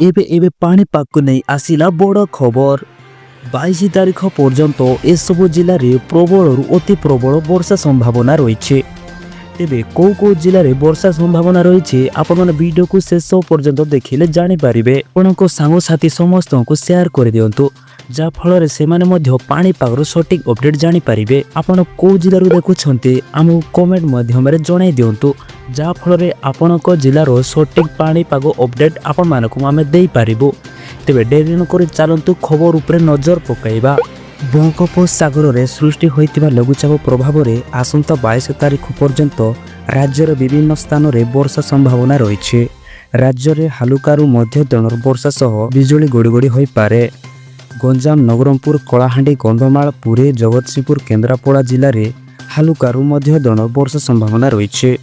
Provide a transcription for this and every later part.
एबे एबे पाणीपाग को नहीं आसिला बड़ खबर 22 तारिख पर्यंत एसबू जिले में प्रबल अति प्रबल वर्षा संभावना रही। तेबे कौ जिले में वर्षा संभावना रही आपण मैंने वीडियो को शेष पर्यंत देखिले जानीपारे। आपको सांगसाथी समस्त को शेयर कर दिंतु जाफल से पाणीपागर सठिक अपडेट जानीपारे। आपण कौ जिलू देखुंत आम कमेंट मध्यम जन दिंतु जाफल आपण जिलार सठिक पाणीपाग अपडेट आपण मानक आम देपारू। तेबे डेरी नक चलतु खबर उपरे नजर पकाइबा। बंगोपसागर में सृष्टि होइतिबा लघुचाप प्रभाव में आसंता 22 तारिख पर्यंत राज्यर विभिन्न स्थान में वर्षा संभावना रही। राज्य में हालुकारु मध्यम वर्षा सह बिजुली गड़गड़ी हो पारे। गंजाम नवरंगपुर कलाहांडी कंदमाल पुरी जगतसिंहपुर केन्द्रापड़ा जिले में हालुकारु मध्यम वर्षा संभावना रही।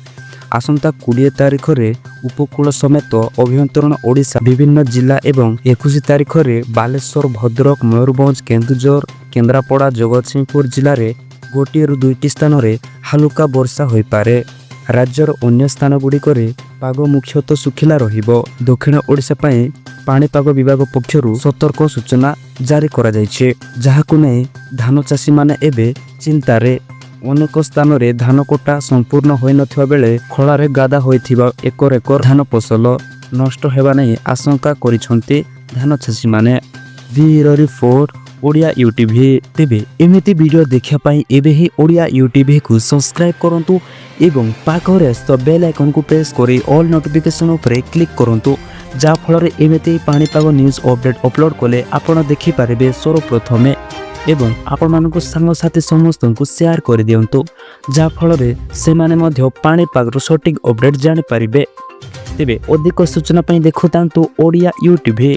आसंता 20 तारिख में उपकूल समेत अभ्यंतरण ओडिशा विभिन्न जिला एवं 21 तारिख में बालेश्वर भद्रक मयूरभंज केन्दुझर केन्द्रापड़ा जगतसिंहपुर जिले में गोटे रु 2टी स्थान में हालुका वर्षा हो पारे। राज्यर अन्य स्थान गुड़िक पाग मुख्यतः सुखिला रहिबो। दक्षिण ओडिशा पई पाणीपाग विभाग पक्षरु सतर्क सूचना जारी करा जायछि, जाहाकु नै धान चाषी माने एबे चिंतारे। अनेक स्थान में धान कोटा संपूर्ण हो नथिबा बेले खଳାରେ गादा होइथिबा एकर एकर धान फसल नष्ट हेबा नै आशंका करिसंते धान चाषी माने। Bureau report Odia UTV. तेबे एमिति वीडियो देखिया पई एबे ही ओडिया यूटीवी को सब्सक्राइब करंतु एवं पाखरे स्थित बेल आइकन को प्रेस करी ऑल नोटिफिकेशन उपरे क्लिक करंतु जा फल एमिति पाणीपाग न्यूज अपडेट अपलोड कले आपण देखि पारिबे सर्वप्रथमे एवं आपण मानको सांगसाथी समस्त को शेयर कर दियंतु जा फल से माने मध्य पाणीपाग सठिक अपडेट जानि पारिबे। तेबे अधिक सूचना पई देखुतांतु ओडिया यूटीवी।